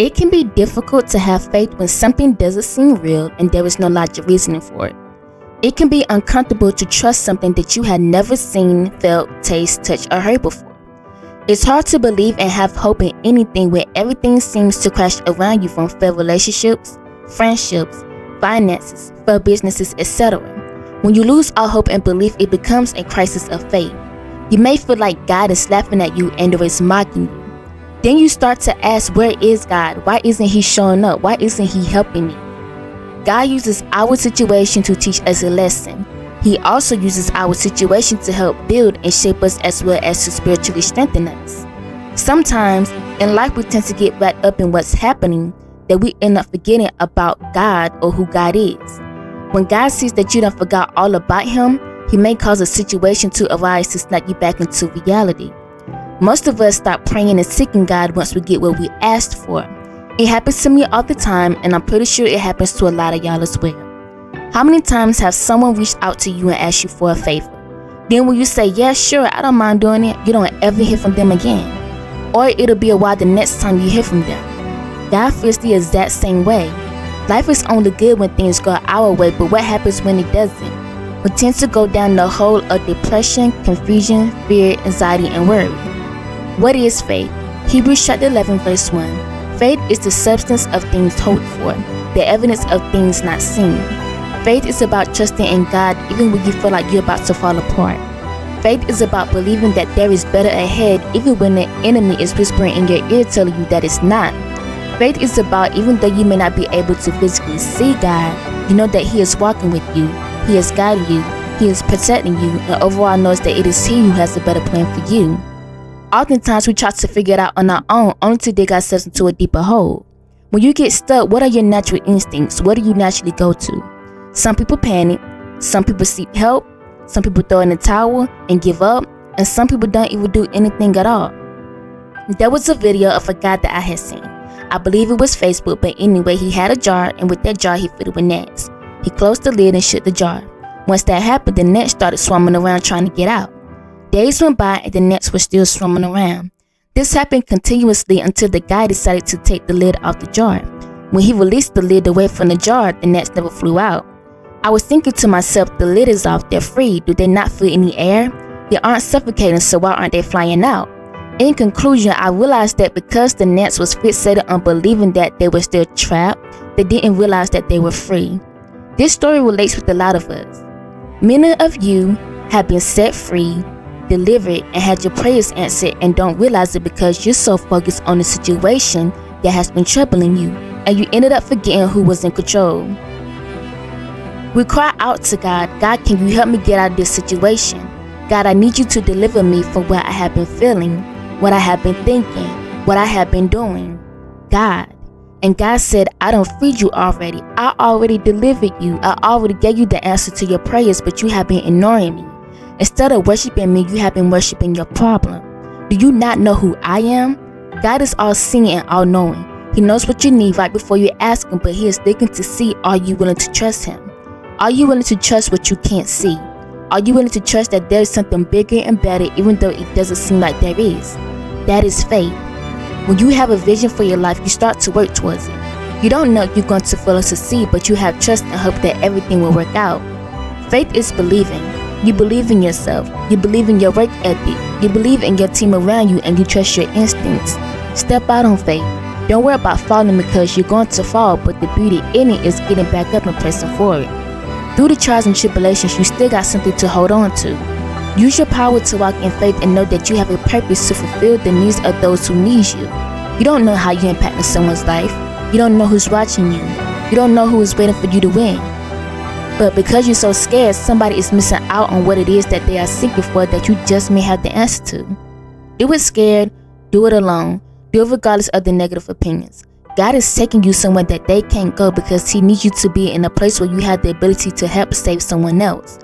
It can be difficult to have faith when something doesn't seem real and there is no logical reasoning for it. It can be uncomfortable to trust something that you had never seen, felt, tasted, touched, or heard before. It's hard to believe and have hope in anything when everything seems to crash around you, from failed relationships, friendships, finances, failed businesses, etc. When you lose all hope and belief, it becomes a crisis of faith. You may feel like God is laughing at you and or is mocking you. Then you start to ask, where is God? Why isn't He showing up? Why isn't He helping me? God uses our situation to teach us a lesson. He also uses our situation to help build and shape us, as well as to spiritually strengthen us. Sometimes in life we tend to get wrapped up in what's happening that we end up forgetting about God or who God is. When God sees that you done forgot all about Him, He may cause a situation to arise to snap you back into reality. Most of us stop praying and seeking God once we get what we asked for. It happens to me all the time, and I'm pretty sure it happens to a lot of y'all as well. How many times have someone reached out to you and asked you for a favor? Then when you say, yeah, sure, I don't mind doing it, you don't ever hear from them again. Or it'll be a while the next time you hear from them. God feels the exact same way. Life is only good when things go our way, but what happens when it doesn't? We tend to go down the hole of depression, confusion, fear, anxiety, and worry. What is faith? Hebrews chapter 11 verse 1. Faith is the substance of things hoped for, the evidence of things not seen. Faith is about trusting in God even when you feel like you're about to fall apart. Faith is about believing that there is better ahead even when the enemy is whispering in your ear telling you that it's not. Faith is about, even though you may not be able to physically see God, you know that He is walking with you, He is guiding you, He is protecting you, and overall knows that it is He who has a better plan for you. Oftentimes we try to figure it out on our own, only to dig ourselves into a deeper hole. When you get stuck, what are your natural instincts? What do you naturally go to? Some people panic, some people seek help, some people throw in the towel and give up, and some people don't even do anything at all. There was a video of a guy that I had seen. I believe it was Facebook, but anyway, he had a jar, and with that jar he filled it with gnats. He closed the lid and shut the jar. Once that happened, the gnats started swarming around trying to get out. Days went by and the gnats were still swarming around. This happened continuously until the guy decided to take the lid off the jar. When he released the lid away from the jar, the gnats never flew out. I was thinking to myself, the lid is off, they're free. Do they not feel any air? They aren't suffocating, so why aren't they flying out? In conclusion, I realized that because the gnats was fixated on believing that they were still trapped, they didn't realize that they were free. This story relates with a lot of us. Many of you have been set free, delivered, and had your prayers answered and don't realize it because you're so focused on the situation that has been troubling you, and you ended up forgetting who was in control. We cry out to God, God, can you help me get out of this situation? God, I need you to deliver me from what I have been feeling, what I have been thinking, what I have been doing. God. And God said, I don't freed you already. I already delivered you. I already gave you the answer to your prayers, but you have been ignoring me. Instead of worshiping me, you have been worshiping your problem. Do you not know who I am? God is all-seeing and all-knowing. He knows what you need right before you ask Him, but He is looking to see, are you willing to trust Him? Are you willing to trust what you can't see? Are you willing to trust that there is something bigger and better even though it doesn't seem like there is? That is faith. When you have a vision for your life, you start to work towards it. You don't know you're going to fail or succeed, but you have trust and hope that everything will work out. Faith is believing. You believe in yourself, you believe in your work ethic, you believe in your team around you, and you trust your instincts. Step out on faith. Don't worry about falling because you're going to fall, but the beauty in it is getting back up and pressing forward. Through the trials and tribulations, you still got something to hold on to. Use your power to walk in faith and know that you have a purpose to fulfill the needs of those who need you. You don't know how you're impacting someone's life. You don't know who's watching you. You don't know who is waiting for you to win. But because you're so scared, somebody is missing out on what it is that they are seeking for that you just may have the answer to. Do it scared, do it alone, do it regardless of the negative opinions. God is taking you somewhere that they can't go because He needs you to be in a place where you have the ability to help save someone else.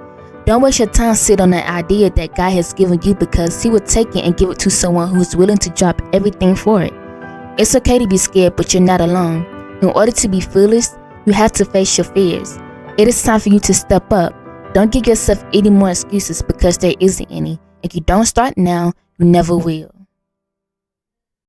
Don't waste your time sitting on an idea that God has given you because He will take it and give it to someone who is willing to drop everything for it. It's okay to be scared, but you're not alone. In order to be fearless, you have to face your fears. It is time for you to step up. Don't give yourself any more excuses because there isn't any. If you don't start now, you never will.